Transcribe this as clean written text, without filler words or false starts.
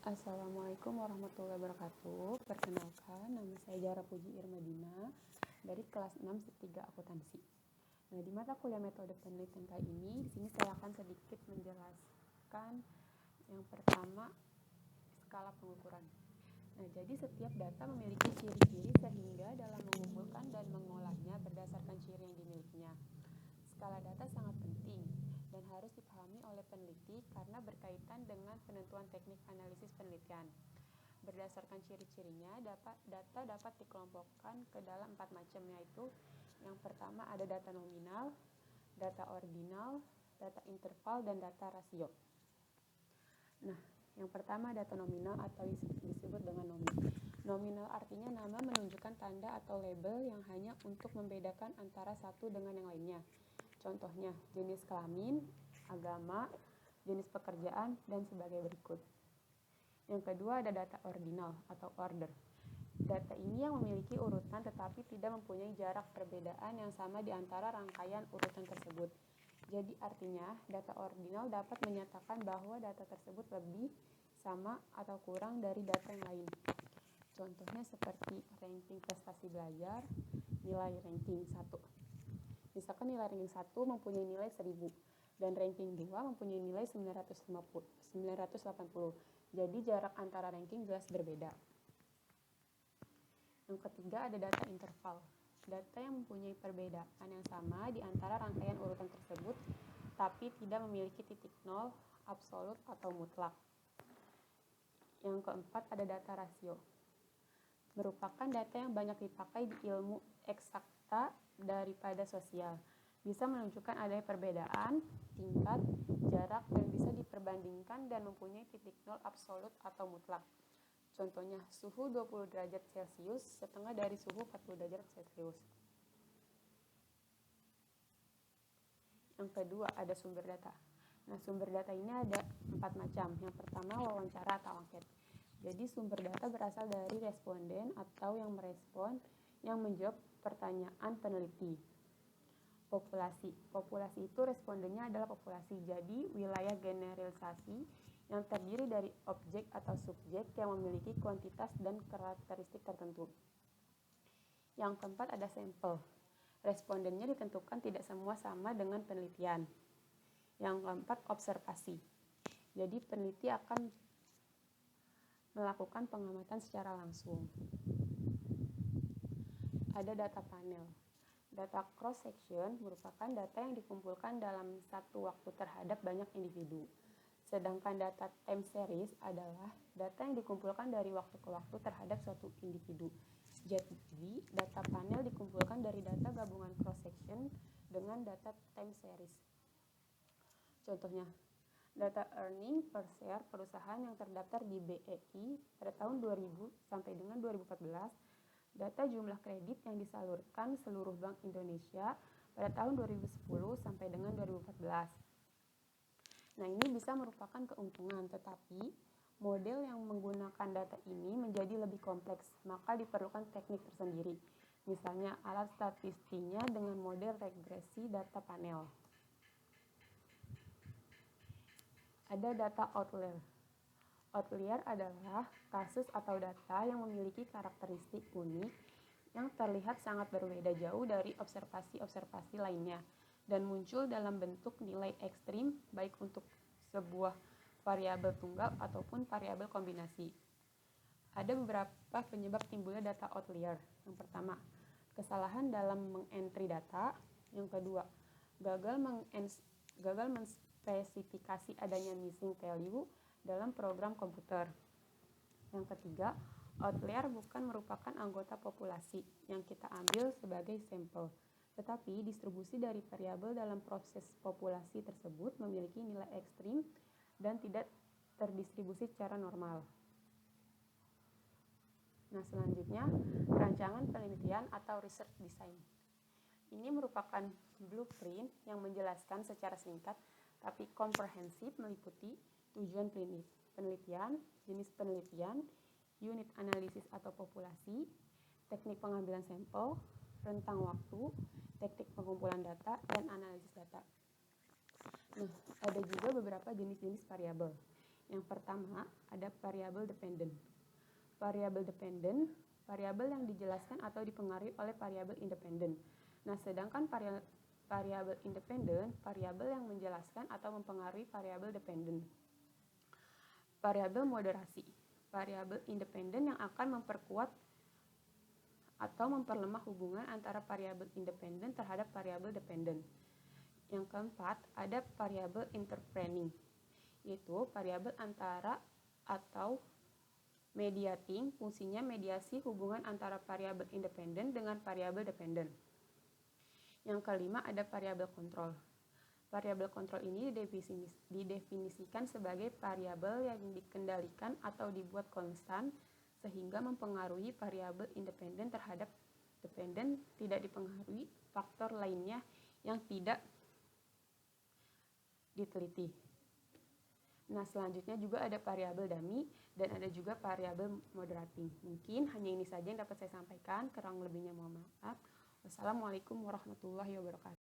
Assalamualaikum warahmatullahi wabarakatuh. Perkenalkan, nama saya Zahra Puji Irmadina dari kelas 6 3 akuntansi. Nah, di mata kuliah metode penelitian kali ini, di sini saya akan sedikit menjelaskan yang pertama, skala pengukuran. Nah, jadi setiap data memiliki ciri-ciri sehingga dalam mengumpulkan dan mengolahnya berdasarkan ciri yang dimilikinya. Skala data sangat penting dan harus dipahami oleh peneliti karena berkaitan dengan penentuan teknik analisis penelitian. Berdasarkan ciri-cirinya, data dapat dikelompokkan ke dalam 4 macam, yaitu yang pertama ada data nominal, data ordinal, data interval, dan data rasio. Nah, yang pertama data nominal atau disebut dengan nomi. Nominal artinya nama menunjukkan tanda atau label yang hanya untuk membedakan antara satu dengan yang lainnya. Contohnya, jenis kelamin, agama, jenis pekerjaan, dan sebagai berikut. Yang kedua ada data ordinal atau order. Data ini yang memiliki urutan tetapi tidak mempunyai jarak perbedaan yang sama di antara rangkaian urutan tersebut. Jadi artinya, data ordinal dapat menyatakan bahwa data tersebut lebih, sama, atau kurang dari data yang lain. Contohnya seperti ranking prestasi belajar, nilai ranking 1. Misalkan nilai ranking 1 mempunyai nilai 1000 dan ranking 2 mempunyai nilai 980. Jadi jarak antara ranking jelas berbeda. Yang ketiga ada data interval. Data yang mempunyai perbedaan yang sama di antara rangkaian urutan tersebut tapi tidak memiliki titik nol, absolut, atau mutlak. Yang keempat ada data rasio. Merupakan data yang banyak dipakai di ilmu eksakta daripada sosial. Bisa menunjukkan adanya perbedaan, tingkat, jarak, dan bisa diperbandingkan dan mempunyai titik nol absolut atau mutlak. Contohnya, suhu 20 derajat Celcius setengah dari suhu 40 derajat Celcius. Yang kedua, ada sumber data. Nah, sumber data ini ada 4 macam. Yang pertama, wawancara atau angket. Jadi, sumber data berasal dari responden atau yang merespon yang menjawab pertanyaan peneliti. Populasi. Populasi itu respondennya adalah populasi. Jadi, wilayah generalisasi yang terdiri dari objek atau subjek yang memiliki kuantitas dan karakteristik tertentu. Yang keempat ada sampel. Respondennya ditentukan tidak semua sama dengan penelitian. Yang keempat observasi. Jadi peneliti akan melakukan pengamatan secara langsung. Ada data panel. Data cross-section merupakan data yang dikumpulkan dalam satu waktu terhadap banyak individu. Sedangkan data time series adalah data yang dikumpulkan dari waktu ke waktu terhadap suatu individu. Jadi, data panel dikumpulkan dari data gabungan cross-section dengan data time series. Contohnya, data earning per share perusahaan yang terdaftar di BEI pada tahun 2000 sampai dengan 2014, data jumlah kredit yang disalurkan seluruh Bank Indonesia pada tahun 2010 sampai dengan 2014. Nah, ini bisa merupakan keuntungan, tetapi model yang menggunakan data ini menjadi lebih kompleks, maka diperlukan teknik tersendiri. Misalnya, alat statistiknya dengan model regresi data panel. Ada data outlier. Outlier adalah kasus atau data yang memiliki karakteristik unik yang terlihat sangat berbeda jauh dari observasi-observasi lainnya dan muncul dalam bentuk nilai ekstrim baik untuk sebuah variabel tunggal ataupun variabel kombinasi. Ada beberapa penyebab timbulnya data outlier. Yang pertama, kesalahan dalam mengentry data. Yang kedua, gagal menspesifikasi adanya missing value dalam program komputer. Yang ketiga, outlier bukan merupakan anggota populasi yang kita ambil sebagai sampel, tetapi distribusi dari variabel dalam proses populasi tersebut memiliki nilai ekstrim dan tidak terdistribusi secara normal. Nah, selanjutnya, rancangan penelitian atau research design. Ini merupakan blueprint yang menjelaskan secara singkat tapi komprehensif meliputi tujuan penelitian, jenis penelitian, unit analisis atau populasi, teknik pengambilan sampel, rentang waktu, teknik pengumpulan data, dan analisis data. Nah, ada juga beberapa jenis-jenis variabel. Yang pertama, ada variabel dependent. Variabel dependent, variabel yang dijelaskan atau dipengaruhi oleh variabel independen. Nah, sedangkan variabel independen, variabel yang menjelaskan atau mempengaruhi variabel dependen. Variabel moderasi, variabel independen yang akan memperkuat atau memperlemah hubungan antara variabel independen terhadap variabel dependen. Yang keempat, ada variabel intervening, yaitu variabel antara atau mediating, fungsinya mediasi hubungan antara variabel independen dengan variabel dependen. Yang kelima, ada variabel kontrol. Variabel kontrol ini didefinisikan sebagai variabel yang dikendalikan atau dibuat konstan sehingga mempengaruhi variabel independen terhadap dependen, tidak dipengaruhi faktor lainnya yang tidak diteliti. Nah, selanjutnya juga ada variabel dummy dan ada juga variabel moderating. Mungkin hanya ini saja yang dapat saya sampaikan, kurang lebihnya mohon maaf. Wassalamualaikum warahmatullahi wabarakatuh.